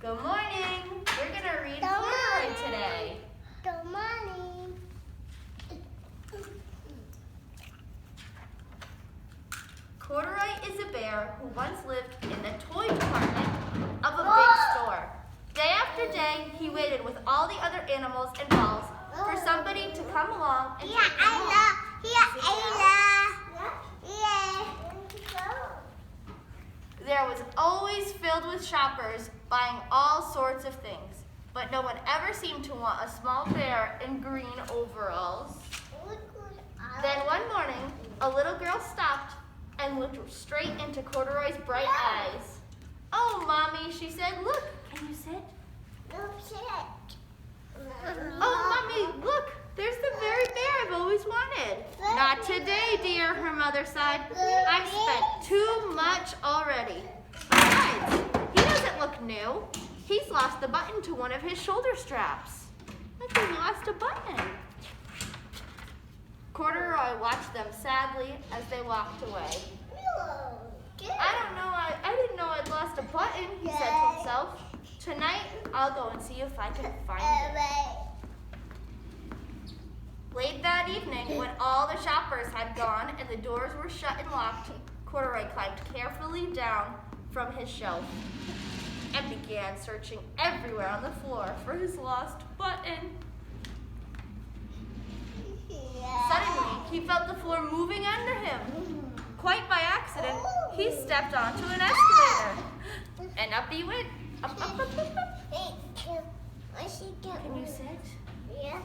Good morning. We're going to read Corduroy today. Good morning. Corduroy is a bear who once lived in the toy department of a big store. Day after day, he waited with all the other animals and dolls for somebody to come along and take him home. There was always filled with shoppers buying all sorts of things, but no one ever seemed to want a small bear in green overalls. Then one morning, a little girl stopped and looked straight into Corduroy's bright eyes. "Oh, Mommy," she said, "look, can you sit?" "Oh, Mommy, look, there's the very bear I've always wanted." "Not today, dear," her mother sighed. "I've spent too much already. Besides, he doesn't look new. He's lost the button to one of his shoulder straps." Look, he lost a button. Corduroy watched them sadly as they walked away. I didn't know I'd lost a button," he said to himself. "Tonight, I'll go and see if I can find it." Late that evening, when all the shoppers had gone and the doors were shut and locked, Corduroy climbed carefully down from his shelf and began searching everywhere on the floor for his lost button. Suddenly, he felt the floor moving under him. Quite by accident, he stepped onto an escalator. And up he went. Up, up, up, up, up. Can you sit? Yeah.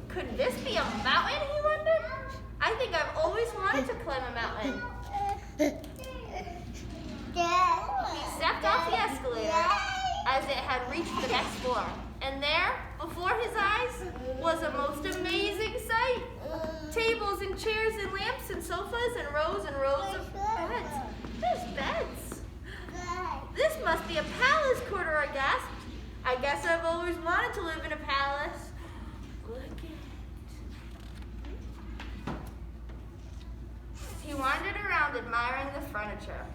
Could this be a mountain, he wondered? I think I've always wanted to climb a mountain. He stepped off the escalator as it had reached the next floor. And there, before his eyes, was a most amazing sight. Tables and chairs and lamps and sofas and rows of beds. There's beds. "This must be a palace," Corduroy gasped. "I guess I've always wanted to live in a palace. Look at it." He wandered around admiring the furniture.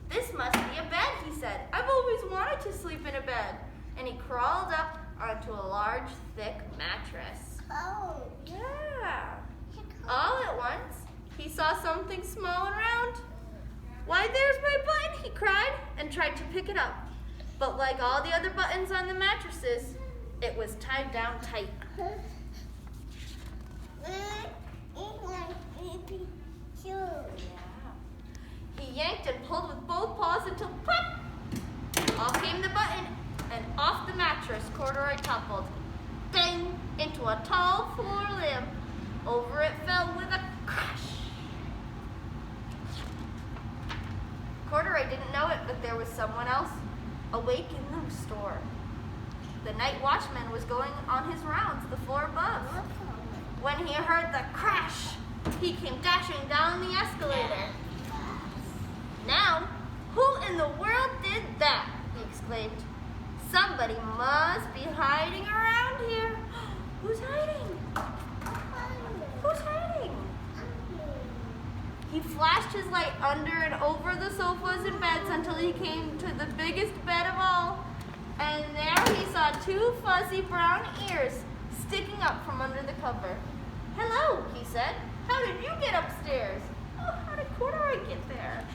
"This must be a bed," he said. "I've always wanted to sleep in a bed." And he crawled up onto a large, thick mattress. Oh. Yeah. All at once, he saw something small and round. "Why, there's my button," he cried, and tried to pick it up. But like all the other buttons on the mattresses, it was tied down tight. He yanked and pulled with both paws until pop! Off came the button, and off the mattress Corduroy toppled. Bang! Into a tall floor lamp. Over it fell with a crash. Corduroy didn't know it, but there was someone else awake in the store. The night watchman was going on his rounds the floor above. When he heard the crash, he came dashing down the escalator. "Now, who in the world did that?" he exclaimed. "Somebody must be hiding around here." Who's hiding? Who's hiding? He flashed his light under and over the sofas and beds until he came to the biggest bed of all. And there he saw two fuzzy brown ears sticking up from under the cover. "Hello," he said. "How did you get upstairs?" "Oh, how did Corduroy get there?"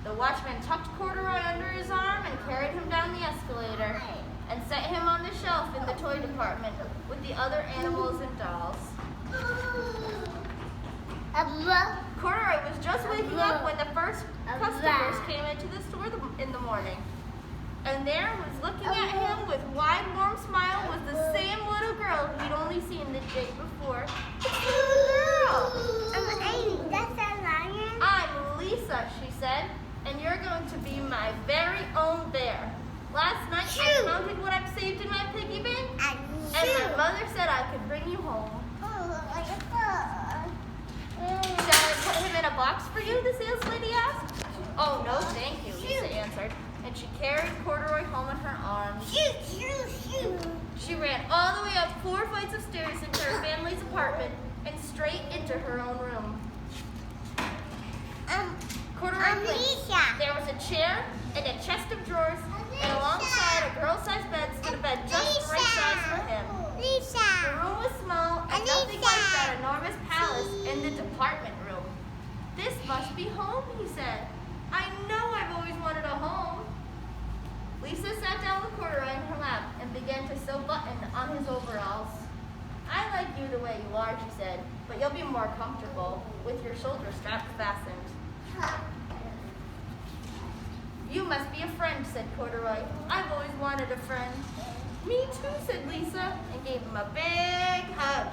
The watchman tucked Corduroy under his arm and carried him down the escalator and set him on the shelf in the toy department with the other animals and dolls. Corduroy was just waking up when the first customers came into the store in the morning. And there was looking at him with wide, warm smile was the same little girl he'd only seen the day before. It's the little girl. That's a lion? "I'm Lisa," she said, "and you're going to be my very own bear. Last night I counted what I've saved in my piggy bank, and my mother said I could bring you home." "Shall I put him in a box for you?" the sales lady asked. "Oh, no, thank you," Lisa answered, and she carried Corduroy home in her arms. She ran all the way up 4 flights of stairs into her family's apartment and straight into her own room. Corduroy Lisa. There was a chair and a chest of drawers "This must be home," he said. "I know I've always wanted a home." Lisa sat down with Corduroy in her lap and began to sew buttons on his overalls. "I like you the way you are," she said, "but you'll be more comfortable with your shoulder straps fastened." "You must be a friend," said Corduroy. "I've always wanted a friend." "Me too," said Lisa, and gave him a big hug.